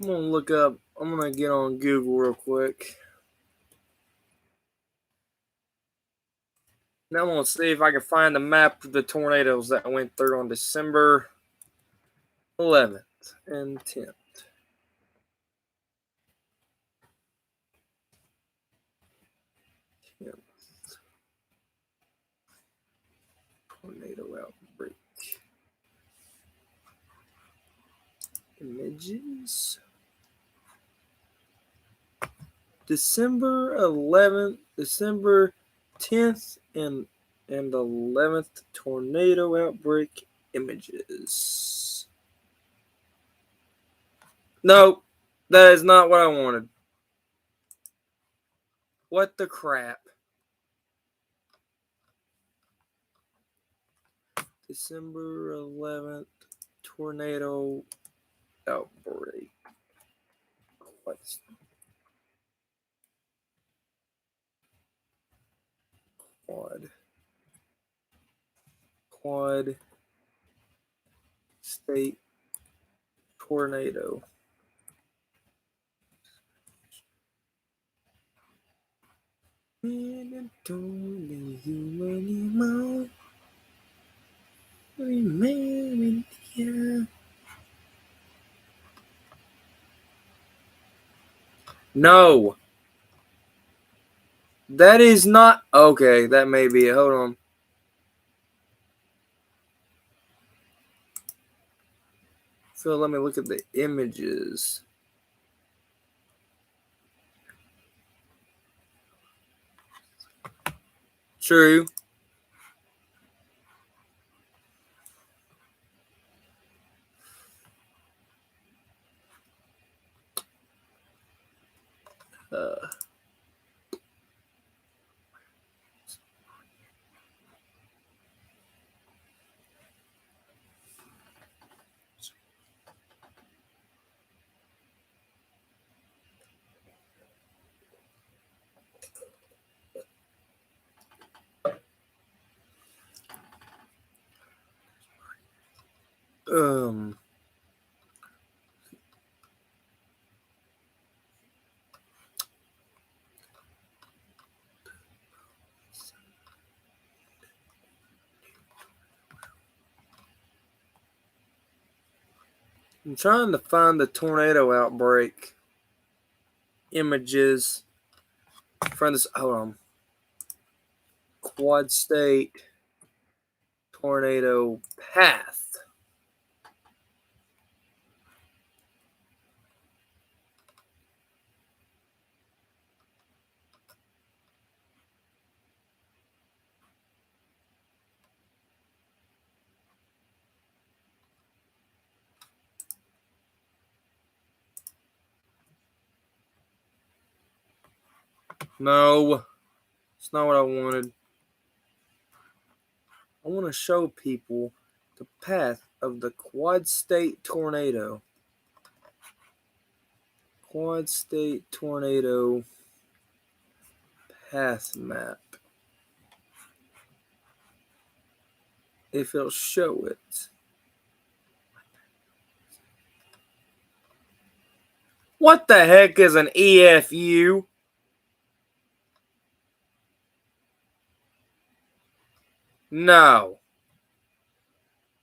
I'm going to look up, I'm going to get on Google real quick. Now I'm going to see if I can find the map of the tornadoes that went through on December 11th and 10th. Tornado outbreak. Images. December 11th, December 10th, and 11th tornado outbreak images. No, that is not what I wanted. What the crap? December 11th tornado outbreak. What's Quad State tornado. And I don't need you anymore. Remember, yeah. No. That is not. Okay, that may be it. Hold on. So let me look at the images. True. Um. I'm trying to find the tornado outbreak images from this. Hold on. Quad State tornado path. No, it's not what I wanted. I want to show people the path of the Quad State tornado. Quad State tornado path map. If it'll show it. What the heck is an EFU? No.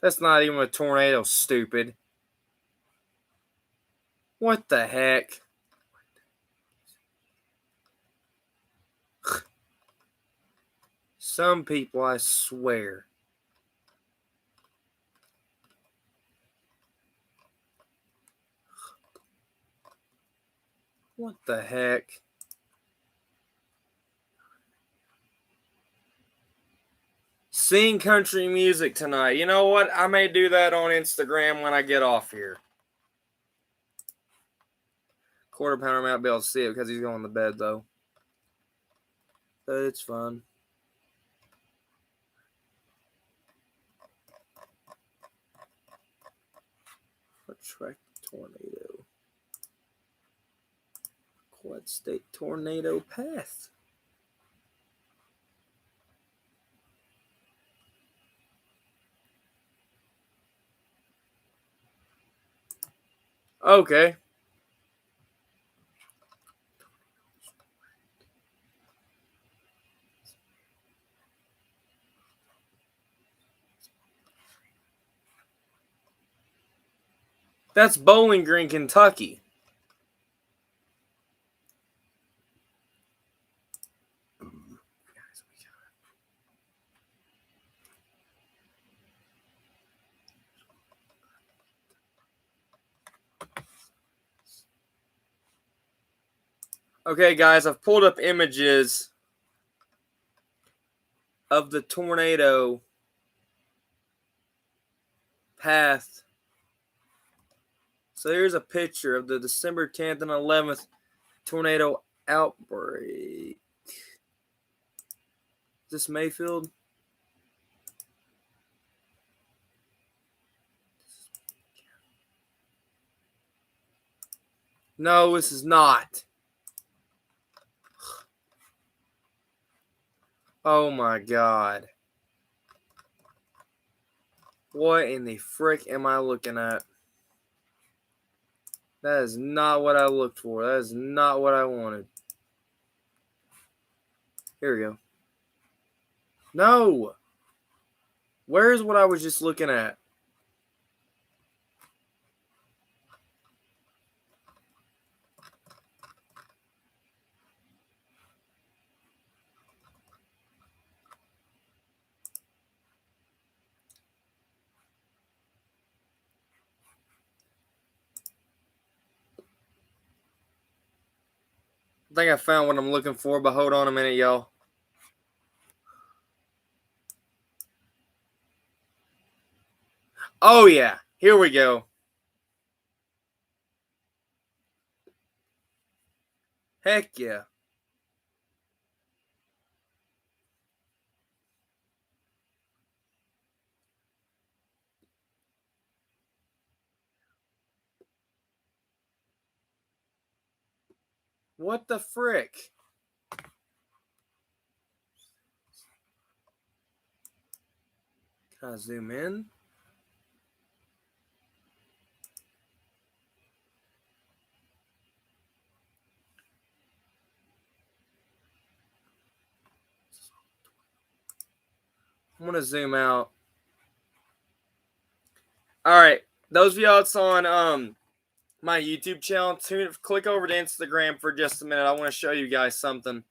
That's not even a tornado, stupid. What the heck? Some people, I swear. What the heck? Sing country music tonight. You know what? I may do that on Instagram when I get off here. Quarter pounder might be able to see it because he's going to bed, though. But it's fun. Track tornado. Quad State tornado path. Okay. That's Bowling Green, Kentucky. Okay, guys, I've pulled up images of the tornado path. So here's a picture of the December 10th and 11th tornado outbreak. Is this Mayfield? No, this is not. Oh my God. What in the frick am I looking at? That is not what I looked for. That is not what I wanted. Here we go. No! Where's what I was just looking at? I think I found what I'm looking for, but hold on a minute, y'all. Oh, yeah. Here we go. Heck yeah. What the frick? Can I zoom in? I'm going to zoom out. All right. Those of y'all that's on my YouTube channel, click over to Instagram for just a minute. I want to show you guys something.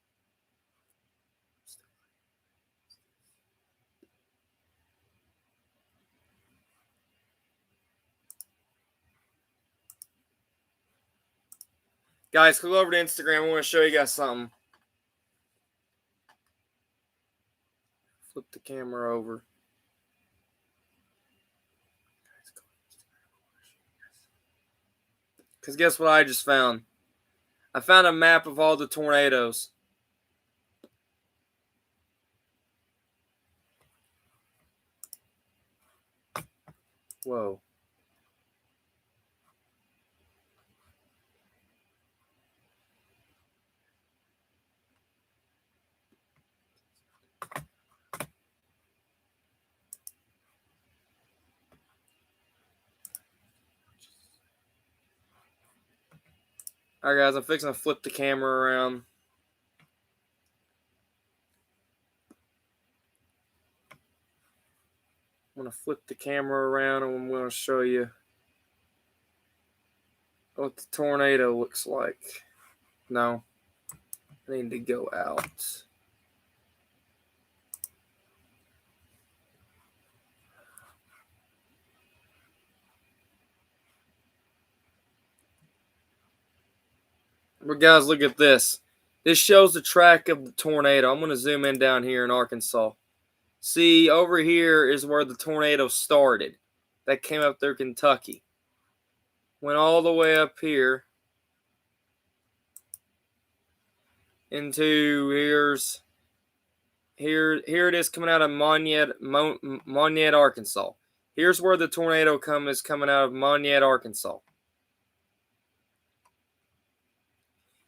Guys, click over to Instagram. I want to show you guys something. Flip the camera over. Because guess what I just found? I found a map of all the tornadoes. Whoa. All right, guys, I'm fixing to flip the camera around. I'm going to flip the camera around and I'm going to show you what the tornado looks like. No, I need to go out. But guys, look at this. This shows the track of the tornado. I'm going to zoom in down here in Arkansas. See, over here is where the tornado started. That came up through Kentucky. Went all the way up here into here it is coming out of Monette, Arkansas. Here's where the tornado is coming out of Monette, Arkansas.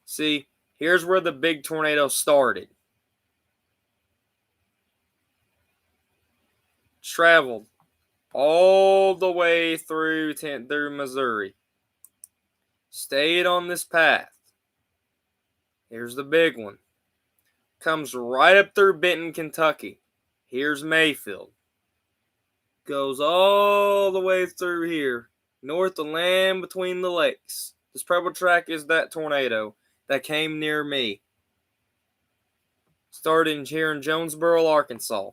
See, here's where the big tornado started. Traveled all the way through Missouri. Stayed on this path. Here's the big one. Comes right up through Benton, Kentucky. Here's Mayfield. Goes all the way through here north of land between the lakes. This purple track is that tornado that came near me. Started here in Jonesboro, Arkansas.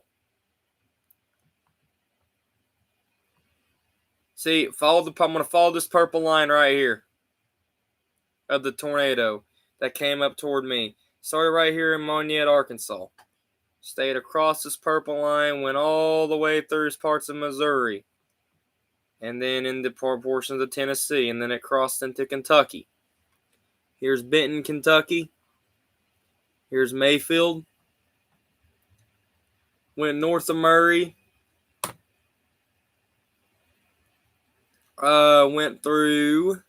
See, I'm going to follow this purple line right here of the tornado that came up toward me. Started right here in Monette, Arkansas. Stayed across this purple line, went all the way through parts of Missouri, and then into portions of Tennessee, and then it crossed into Kentucky. Here's Benton, Kentucky. Here's Mayfield. Went north of Murray. Went through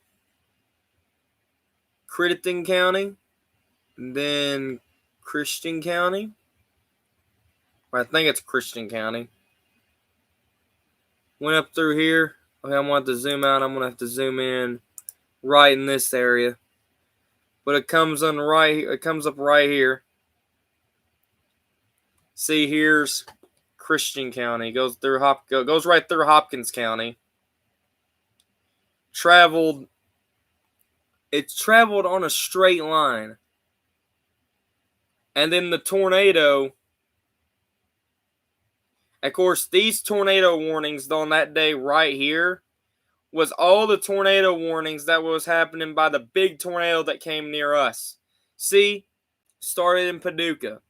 Crittenden County, and then Christian County. I think it's Christian County. Went up through here. Okay, I'm going to have to zoom out. I'm going to have to zoom in right in this area. But it comes up right here. See, here's Christian County. Goes right through Hopkins County. It's traveled on a straight line. And then the tornado, of course, these tornado warnings on that day right here was all the tornado warnings that was happening by the big tornado that came near us. See, started in Paducah.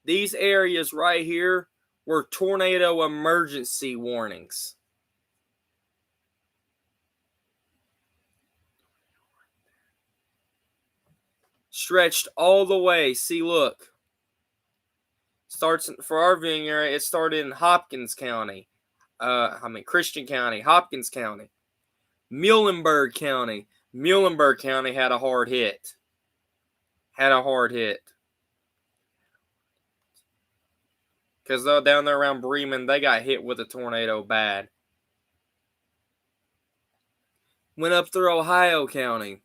These areas right here were tornado emergency warnings. Stretched all the way. See, look. Starts for our viewing area. It started in Hopkins County. Christian County, Hopkins County, Muhlenberg County. Muhlenberg County had a hard hit. Because down there around Bremen, they got hit with a tornado bad. Went up through Ohio County.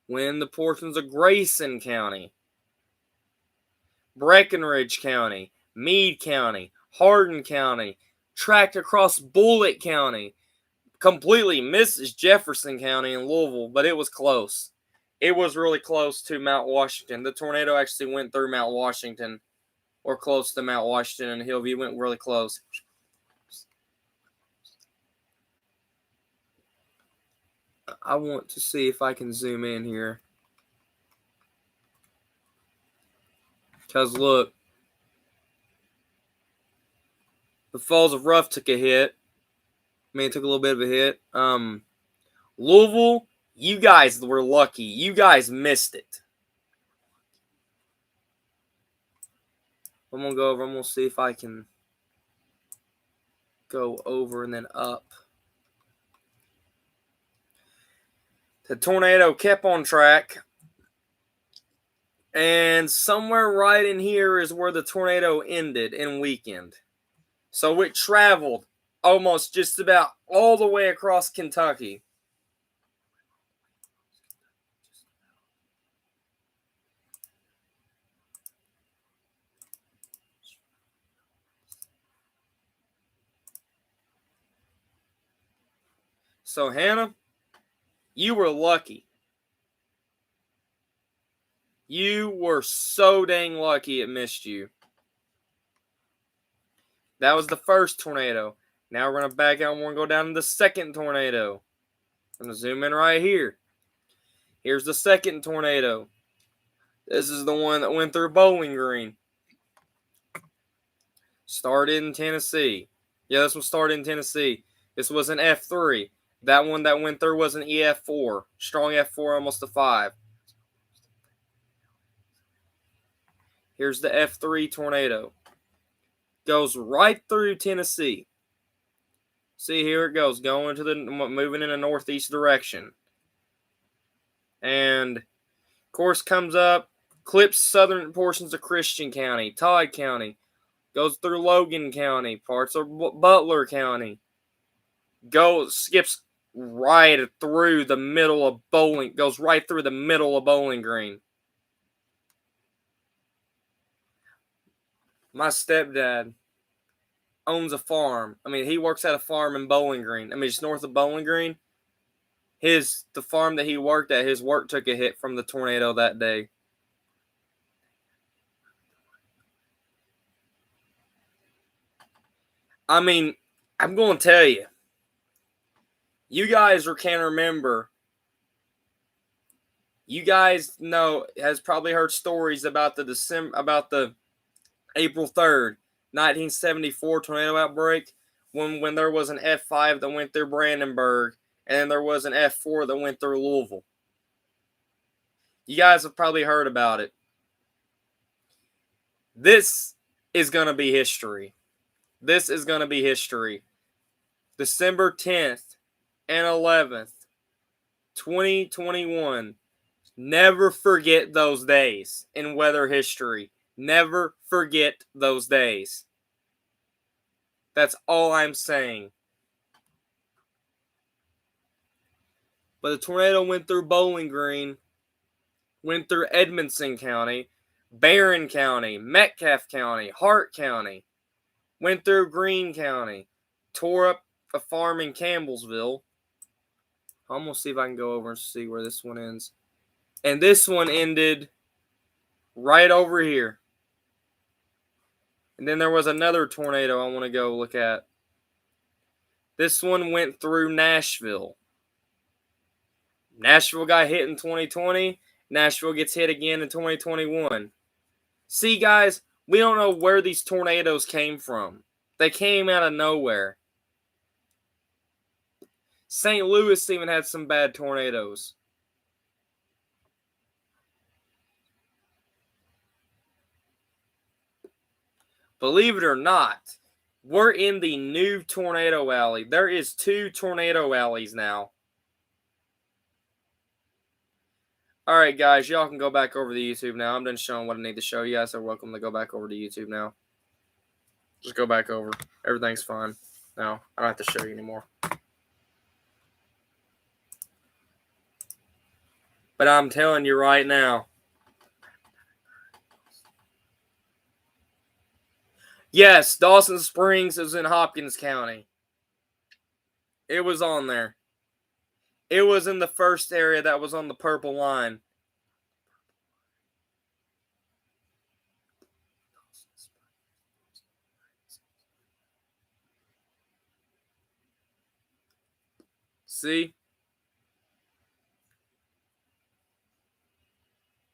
Went into portions of Grayson County, Breckinridge County, Meade County, Hardin County, tracked across Bullitt County. Completely misses Jefferson County in Louisville, but it was close. It was really close to Mount Washington. The tornado actually went through Mount Washington, or close to Mount Washington and Hillview. It went really close. I want to see if I can zoom in here. Because look, the Falls of Rough took a hit. It took a little bit of a hit. Louisville, you guys were lucky. You guys missed it. I'm going to go over. I'm going to see if I can go over and then up. The tornado kept on track. And somewhere right in here is where the tornado ended and weakened. So it traveled almost just about all the way across Kentucky. So, Hannah, you were lucky. You were so dang lucky it missed you. That was the first tornado. Now we're going to back out and we're going to go down to the second tornado. I'm going to zoom in right here. Here's the second tornado. This is the one that went through Bowling Green. Started in Tennessee. Yeah, this one started in Tennessee. This was an Ef3. That one that went through was an Ef4. Strong F4, almost a 5. Here's the Ef3 tornado. Goes right through Tennessee. See, here it goes, moving in a northeast direction. And, of course, comes up, clips southern portions of Christian County, Todd County, goes through Logan County, parts of Butler County, skips right through the middle of Bowling Green. My stepdad owns a farm. I mean, he works at a farm in Bowling Green. I mean, just north of Bowling Green. The farm that he worked at, his work took a hit from the tornado that day. I mean, I'm going to tell you. You guys can remember. You guys has probably heard stories about the April 3rd, 1974 tornado outbreak when there was an F5 that went through Brandenburg and then there was an F4 that went through Louisville. You guys have probably heard about it. This is going to be history. This is going to be history. December 10th and 11th, 2021. Never forget those days in weather history. Never forget those days. That's all I'm saying. But the tornado went through Bowling Green, went through Edmonson County, Barron County, Metcalfe County, Hart County, went through Greene County, tore up a farm in Campbellsville. I'm going to see if I can go over and see where this one ends. And this one ended right over here. And then there was another tornado I want to go look at. This one went through Nashville. Nashville got hit in 2020. Nashville gets hit again in 2021. See, guys, we don't know where these tornadoes came from. They came out of nowhere. St. Louis even had some bad tornadoes. Believe it or not, we're in the new tornado alley. There is 2 tornado alleys now. All right, guys, y'all can go back over to YouTube now. I'm done showing what I need to show you guys. So welcome to go back over to YouTube now. Just go back over. Everything's fine. No, I don't have to show you anymore. But I'm telling you right now. Yes, Dawson Springs is in Hopkins County. It was on there. It was in the first area that was on the purple line. See?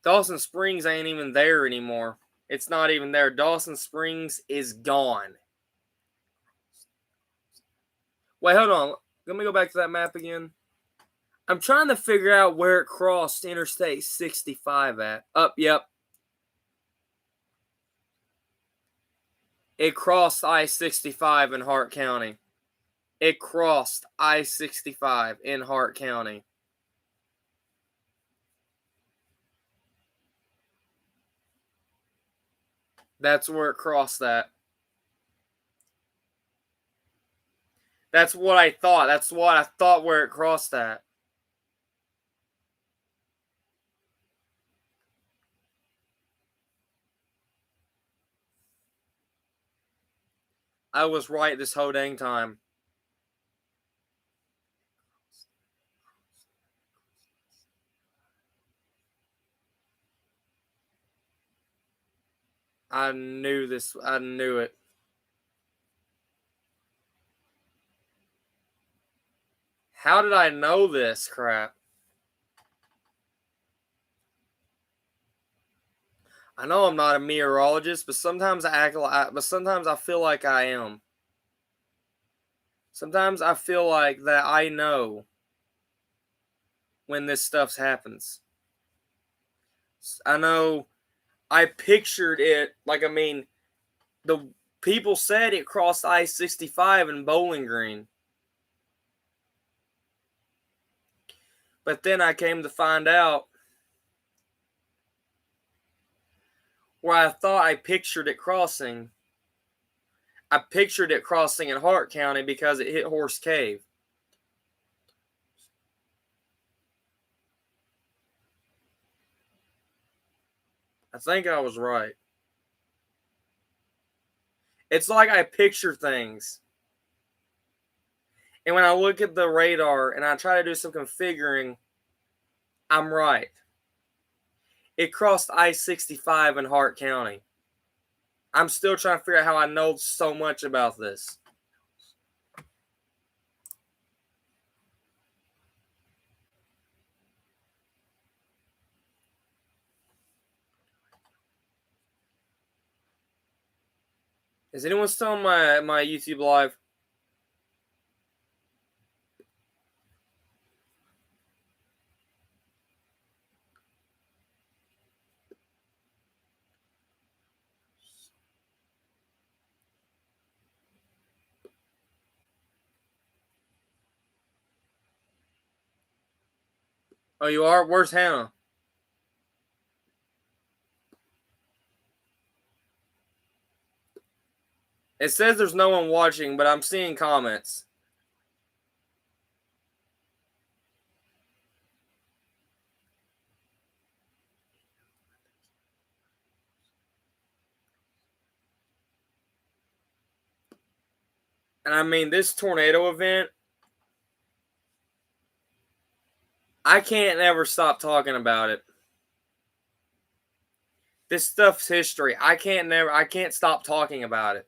Dawson Springs ain't even there anymore. It's not even there. Dawson Springs is gone. Wait, hold on. Let me go back to that map again. I'm trying to figure out where it crossed Interstate 65 at. Yep. It crossed I-65 in Hart County. It crossed I-65 in Hart County. That's where it crossed that. That's what I thought. That's what I thought where it crossed that. I was right this whole dang time. I knew this. I knew it. How did I know this crap? I know I'm not a meteorologist, but sometimes sometimes I feel like I am. Sometimes I feel like that I know when this stuff happens. I know I pictured it the people said it crossed I-65 in Bowling Green. But then I came to find out where I thought I pictured it crossing. I pictured it crossing in Hart County because it hit Horse Cave. I think I was right. It's like I picture things. And when I look at the radar and I try to do some configuring, I'm right. It crossed I-65 in Hart County. I'm still trying to figure out how I know so much about this. Is anyone still on my YouTube live? Oh, you are? Where's Hannah? It says there's no one watching, but I'm seeing comments. And I mean, this tornado event, I can't ever stop talking about it. This stuff's history. I can't stop talking about it.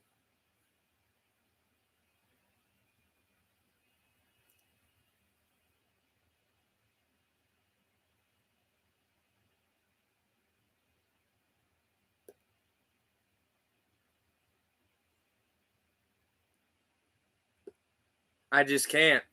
I just can't.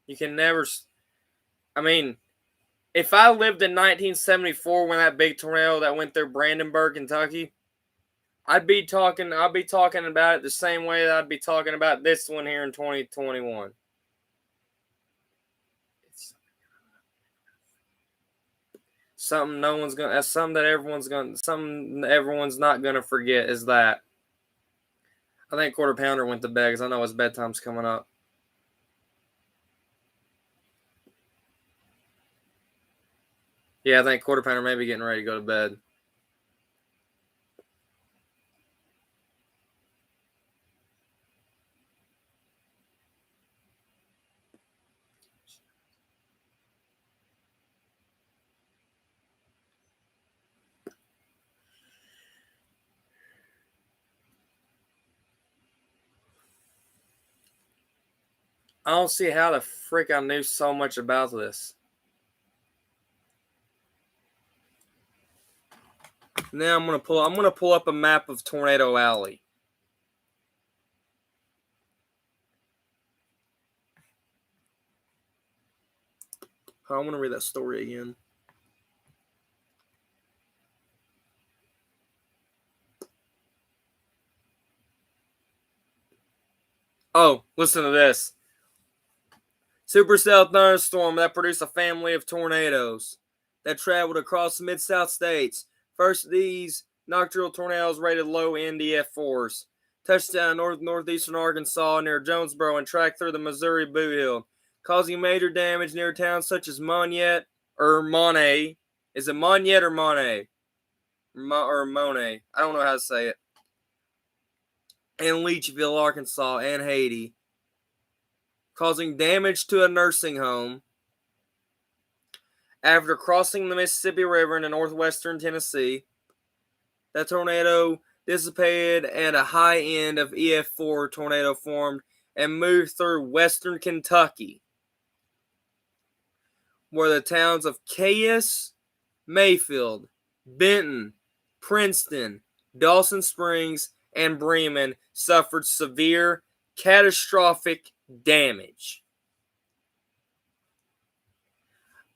You can never. I mean, if I lived in 1974 when that big tornado that went through Brandenburg, Kentucky, I'd be talking about it the same way that I'd be talking about this one here in 2021. It's something no one's gonna. That's something that everyone's not gonna forget is that. I think Quarter Pounder went to bed because I know his bedtime's coming up. Yeah, I think Quarter Pounder may be getting ready to go to bed. I don't see how the frick I knew so much about this. Now I'm gonna pull up a map of Tornado Alley. I want to read that story again. Oh, listen to this. Supercell thunderstorm that produced a family of tornadoes that traveled across the Mid-South states. First of these nocturnal tornadoes rated low in Ef3s. Touched down northeastern Arkansas near Jonesboro and tracked through the Missouri Boot Hill, causing major damage near towns such as Monette or Monet. Is it Monette or Monet? Or Monet? I don't know how to say it. And Leachville, Arkansas, and Haiti, causing damage to a nursing home. After crossing the Mississippi River into northwestern Tennessee, that tornado dissipated and a high end of Ef4 tornado formed and moved through western Kentucky, where the towns of Caius, Mayfield, Benton, Princeton, Dawson Springs, and Bremen suffered severe, catastrophic damage.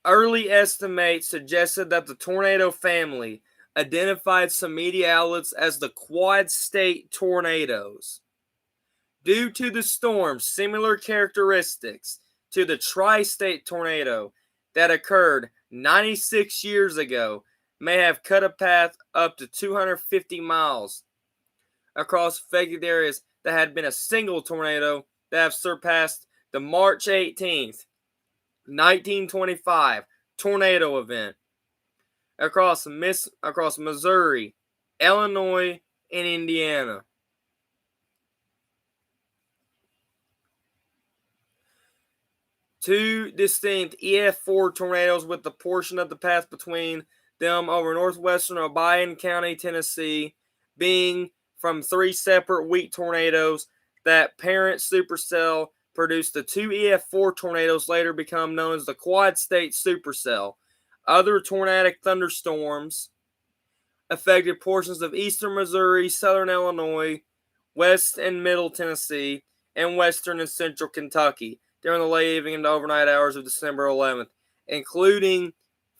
Early estimates suggested that the tornado family identified some media outlets as the Quad State tornadoes. Due to the storm's similar characteristics to the Tri-State tornado that occurred 96 years ago, may have cut a path up to 250 miles across affected areas that had been a single tornado that have surpassed The March 18th, 1925 tornado event across Missouri, Illinois, and Indiana. Two distinct Ef3 tornadoes with the portion of the path between them over northwestern Obion County, Tennessee, being from three separate weak tornadoes that parent supercell produced. The two Ef4 tornadoes later become known as the Quad State Supercell. Other tornadic thunderstorms affected portions of eastern Missouri, southern Illinois, west and middle Tennessee, and western and central Kentucky during the late evening and overnight hours of December 11th, including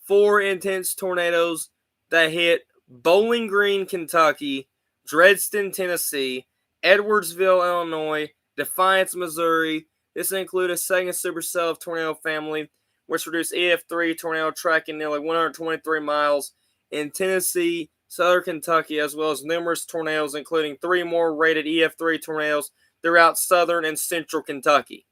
four intense tornadoes that hit Bowling Green, Kentucky, Dresden, Tennessee, Edwardsville, Illinois, Defiance, Missouri. This included a second supercell of tornado family, which produced Ef3 tornado tracking nearly 123 miles in Tennessee, southern Kentucky, as well as numerous tornadoes, including three more rated Ef3 tornadoes throughout southern and central Kentucky.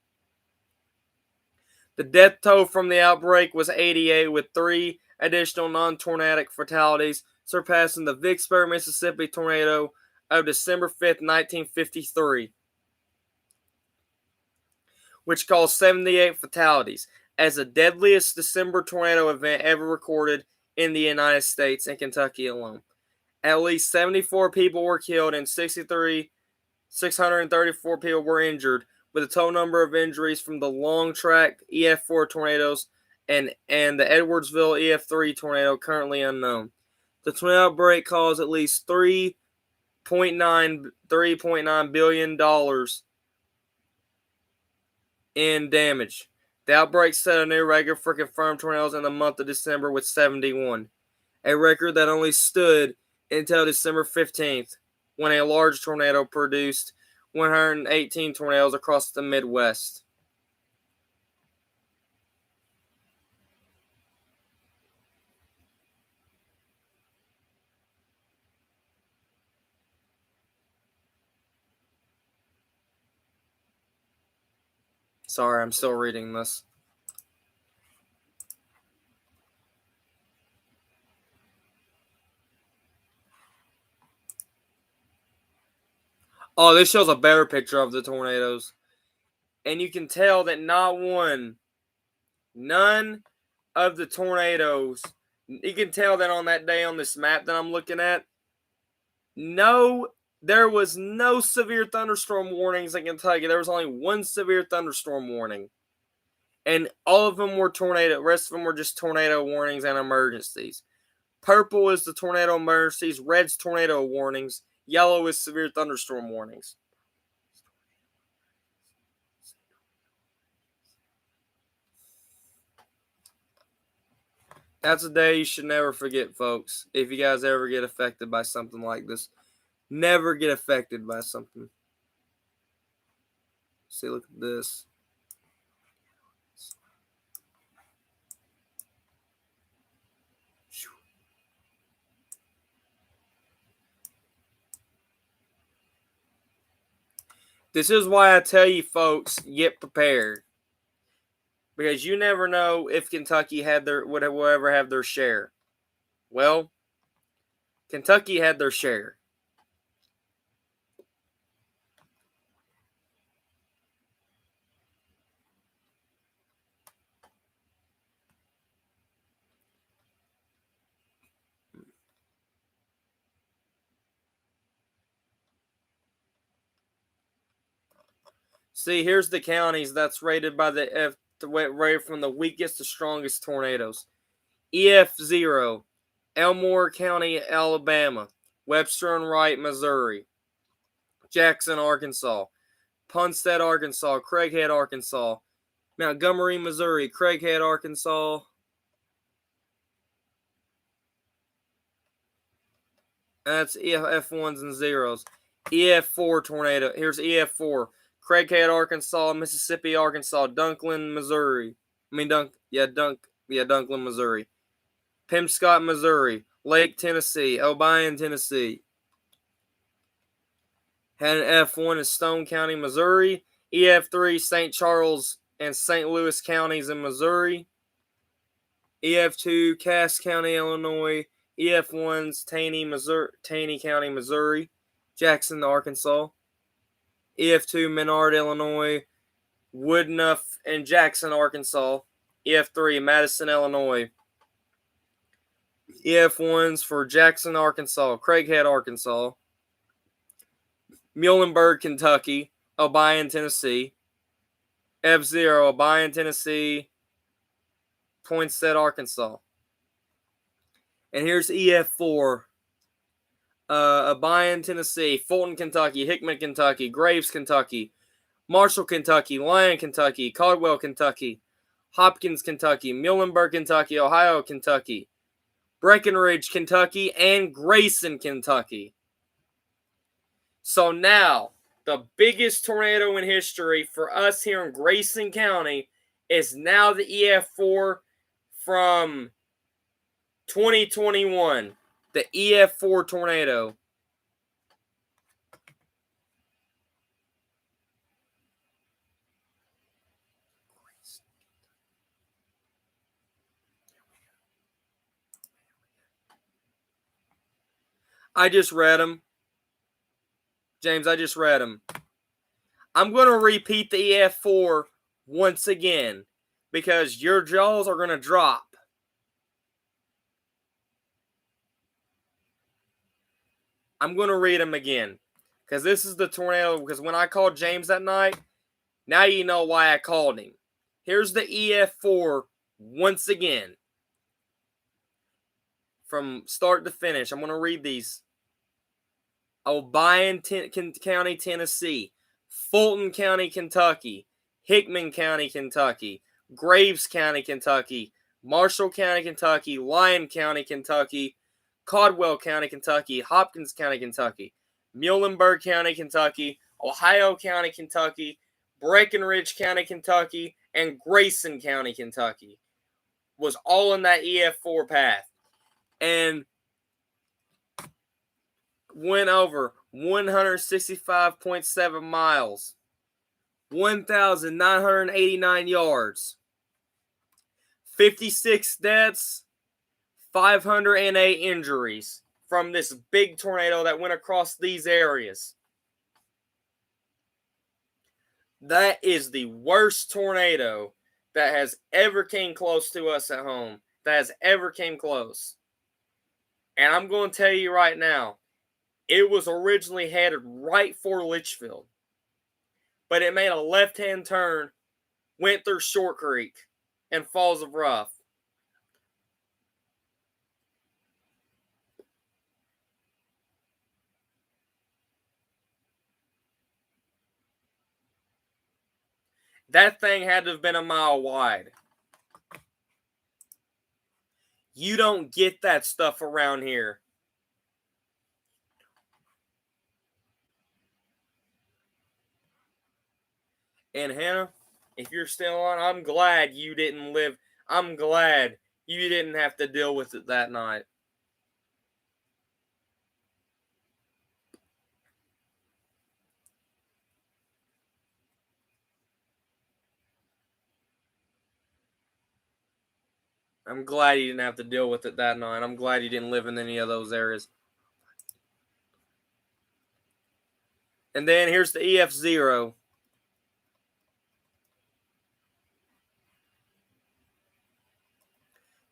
The death toll from the outbreak was 88, with three additional non-tornadic fatalities, surpassing the Vicksburg, Mississippi tornado of December 5th, 1953, which caused 78 fatalities, as the deadliest December tornado event ever recorded in the United States and Kentucky alone. At least 74 people were killed and 634 people were injured, with a total number of injuries from the long track Ef4 tornadoes and the Edwardsville Ef3 tornado currently unknown. The tornado outbreak caused at least $3.9 billion in damage. The outbreak set a new record for confirmed tornadoes in the month of December with 71, a record that only stood until December 15th, when a large tornado produced 118 tornadoes across the Midwest. Sorry, I'm still reading this. Oh, this shows a better picture of the tornadoes. And you can tell that none of the tornadoes, you can tell that on that day on this map that I'm looking at, there was no severe thunderstorm warnings in Kentucky. There was only one severe thunderstorm warning. And all of them were tornado. The rest of them were just tornado warnings and emergencies. Purple is the tornado emergencies. Red's tornado warnings. Yellow is severe thunderstorm warnings. That's a day you should never forget, folks. If you guys ever get affected by something like this, never get affected by something. See, look at this. This is why I tell you, folks, get prepared. Because you never know if Kentucky will ever have their share. Well, Kentucky had their share. See, here's the counties that's rated by the rated from the weakest to strongest tornadoes. Ef0, Elmore County, Alabama, Webster and Wright, Missouri, Jackson, Arkansas, Punstead, Arkansas, Craighead, Arkansas, Montgomery, Missouri, Craighead, Arkansas, that's F1s and zeros. Ef4 tornado. Here's Ef4. Craighead, Arkansas, Mississippi, Arkansas, Dunklin, Missouri. Dunklin, Missouri. Pemscott, Missouri. Lake, Tennessee. Obion, Tennessee. Had an F1 in Stone County, Missouri. Ef3 St. Charles and St. Louis counties in Missouri. Ef2 Cass County, Illinois. Ef1's Taney County, Missouri. Jackson, Arkansas. Ef2 Menard, Illinois. Woodnuff and Jackson, Arkansas. Ef3 Madison, Illinois. Ef1's for Jackson, Arkansas. Craighead, Arkansas. Muhlenberg, Kentucky. Obion, Tennessee. Ef0 Obion, Tennessee. Poinsett, Arkansas. And here's Ef4. Obion, Tennessee. Fulton, Kentucky. Hickman, Kentucky. Graves, Kentucky. Marshall, Kentucky. Lyon, Kentucky. Caldwell, Kentucky. Hopkins, Kentucky. Muhlenberg, Kentucky. Ohio, Kentucky. Breckenridge, Kentucky. And Grayson, Kentucky. So now, the biggest tornado in history for us here in Grayson County is now the Ef4 from 2021. The Ef4 tornado. I just read them. James, I just read them. I'm going to repeat the Ef4 once again because your jaws are going to drop. I'm going to read them again because this is the tornado. Because when I called James that night, now you know why I called him. Here's the Ef4 once again. From start to finish, I'm going to read these. Obion County, Tennessee. Fulton County, Kentucky. Hickman County, Kentucky. Graves County, Kentucky. Marshall County, Kentucky. Lyon County, Kentucky. Caldwell County, Kentucky. Hopkins County, Kentucky. Muhlenberg County, Kentucky. Ohio County, Kentucky. Breckenridge County, Kentucky. And Grayson County, Kentucky. Was all in that Ef4 path. And went over 165.7 miles, 1,989 yards, 56 deaths, 508 injuries from this big tornado that went across these areas. That is the worst tornado that has ever came close to us at home, that has ever came close. And I'm going to tell you right now, it was originally headed right for Litchfield. But it made a left-hand turn, went through Short Creek and Falls of Rough. That thing had to have been a mile wide. You don't get that stuff around here. And Hannah, if you're still on, I'm glad you didn't live. I'm glad you didn't have to deal with it that night. I'm glad you didn't have to deal with it that night. I'm glad you didn't live in any of those areas. And then here's the Ef0.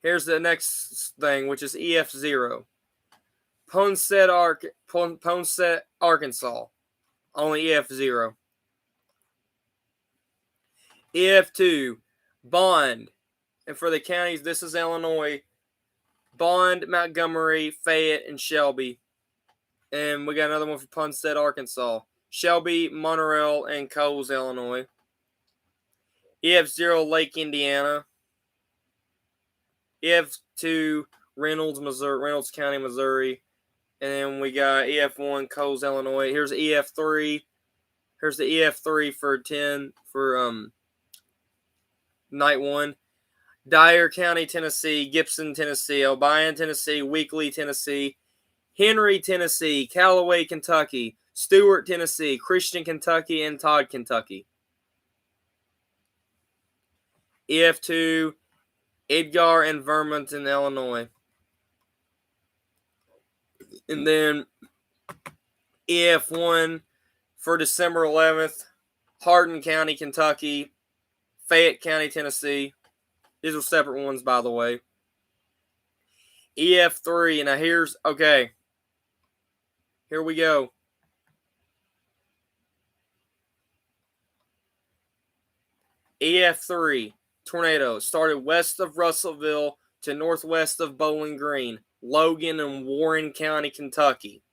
Here's the next thing, which is Ef0. Poinsett, Arkansas. Only Ef0. Ef2. Bond. And for the counties, this is Illinois. Bond, Montgomery, Fayette, and Shelby. And we got another one for Poinsett, Arkansas. Shelby, Monterey, and Coles, Illinois. Ef0, Lake, Indiana. Ef2, Reynolds County, Missouri. And then we got Ef1, Coles, Illinois. Here's Ef3. Here's the Ef3 for night 1. Dyer County, Tennessee. Gibson, Tennessee. Obion, Tennessee. Weakley, Tennessee. Henry, Tennessee. Callaway, Kentucky. Stewart, Tennessee. Christian, Kentucky. And Todd, Kentucky. Ef3, Edgar, and Vermont in Illinois. And then Ef1 for December 11th, Hardin County, Kentucky, Fayette County, Tennessee. These are separate ones, by the way. Ef3, now okay. Here we go. Ef3 Tornado started west of Russellville to northwest of Bowling Green, Logan, and Warren County, Kentucky.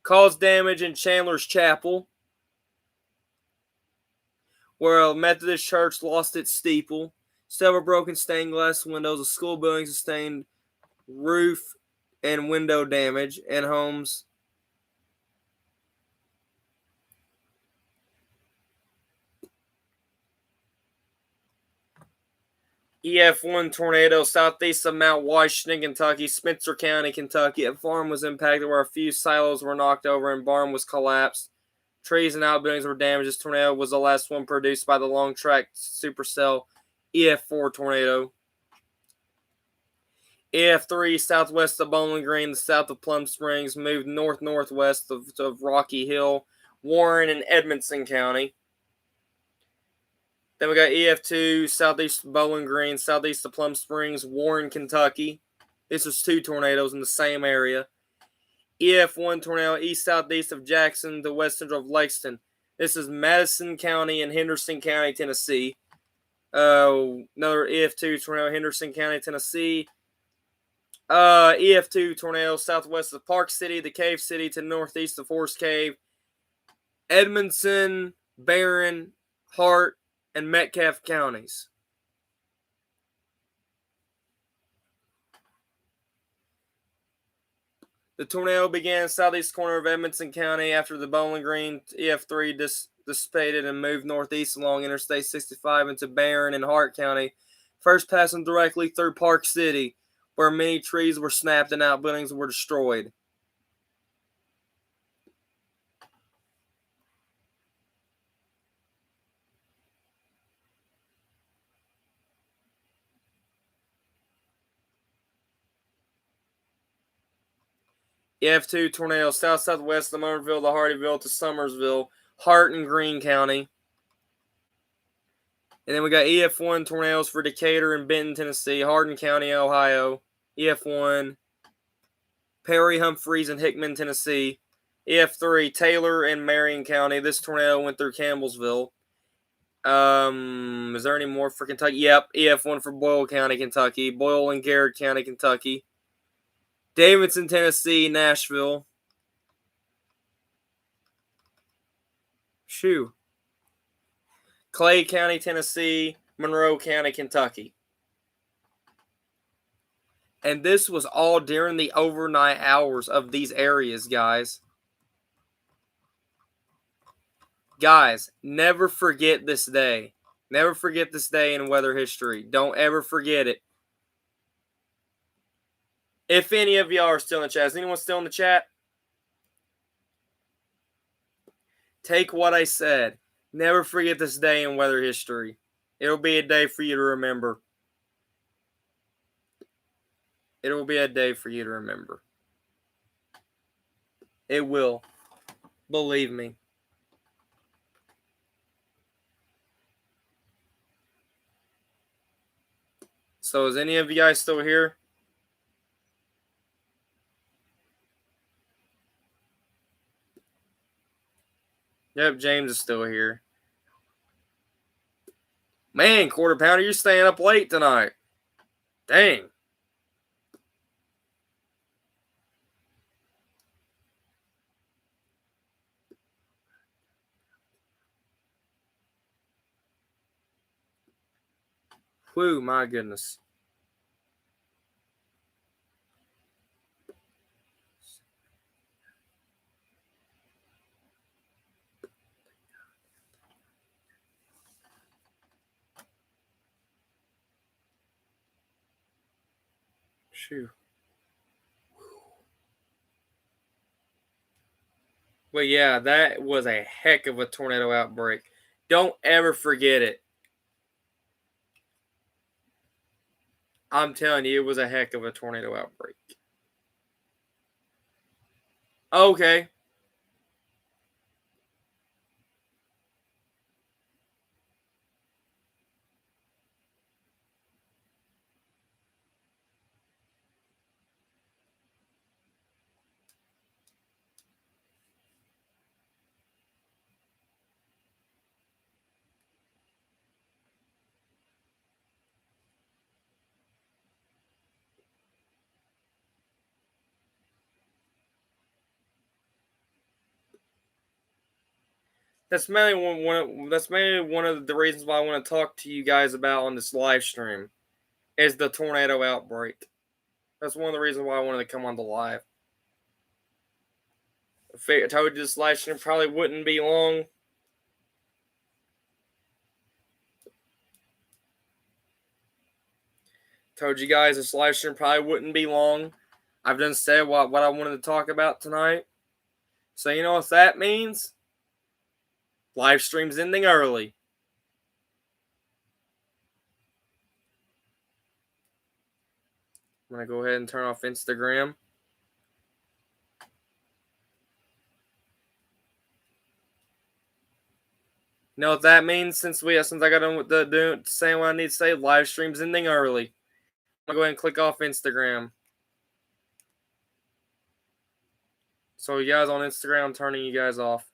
Caused damage in Chandler's Chapel, where a Methodist church lost its steeple. Several broken stained glass windows. A school building sustained roof and window damage, and homes. Ef1 tornado southeast of Mount Washington, Kentucky, Spencer County, Kentucky. A farm was impacted where a few silos were knocked over and barn was collapsed. Trees and outbuildings were damaged. This tornado was the last one produced by the long track supercell Ef4 tornado. Ef3 southwest of Bowling Green, the south of Plum Springs, moved northwest of Rocky Hill, Warren, and Edmonson County. Then we got Ef2 southeast of Bowling Green, southeast of Plum Springs, Warren, Kentucky. This was 2 tornadoes in the same area. Ef1 tornado east southeast of Jackson to west central of Lexington. This is Madison County and Henderson County, Tennessee. Another Ef2 tornado, Henderson County, Tennessee. Ef2 tornado southwest of Park City, the Cave City to northeast of Horse Cave, Edmondson, Barron, Hart, and Metcalfe counties. The tornado began in the southeast corner of Edmonson County after the Bowling Green Ef3 dissipated and moved northeast along Interstate 65 into Barron and Hart County, first passing directly through Park City, where many trees were snapped and outbuildings were destroyed. Ef2 tornado southwest of Murrayville to Hardyville to Summersville, Hart and Greene County. And then we got Ef1 tornadoes for Decatur and Benton, Tennessee, Hardin County, Ohio. Ef1, Perry, Humphreys, and Hickman, Tennessee. Ef3, Taylor and Marion County. This tornado went through Campbellsville. Is there any more for Kentucky? Yep, Ef1 for Boyle County, Kentucky. Boyle and Garrett County, Kentucky. Davidson, Tennessee, Nashville. Clay County, Tennessee, Monroe County, Kentucky. And this was all during the overnight hours of these areas, guys. Guys, never forget this day. Never forget this day in weather history. Don't ever forget it. If any of y'all are still in the chat, is anyone still in the chat? Take what I said. Never forget this day in weather history. It'll be a day for you to remember. It will be a day for you to remember. It will. Believe me. So is any of you guys still here? Yep, James is still here. Man, Quarter Pounder, you're staying up late tonight. Dang. Whew, my goodness. Shoot. But yeah, that was a heck of a tornado outbreak. Don't ever forget it. I'm telling you, it was a heck of a tornado outbreak. Okay. That's mainly one of the reasons why I want to talk to you guys about on this live stream is the tornado outbreak. That's one of the reasons why I wanted to come on the live. I told you this live stream probably wouldn't be long. Told you guys this live stream probably wouldn't be long. I've done said what I wanted to talk about tonight. So you know what that means? Live stream's ending early. I'm gonna go ahead and turn off Instagram. You know what that means? Since I got done with saying what I need to say, live stream's ending early. I'm gonna go ahead and click off Instagram. So you guys on Instagram, I'm turning you guys off.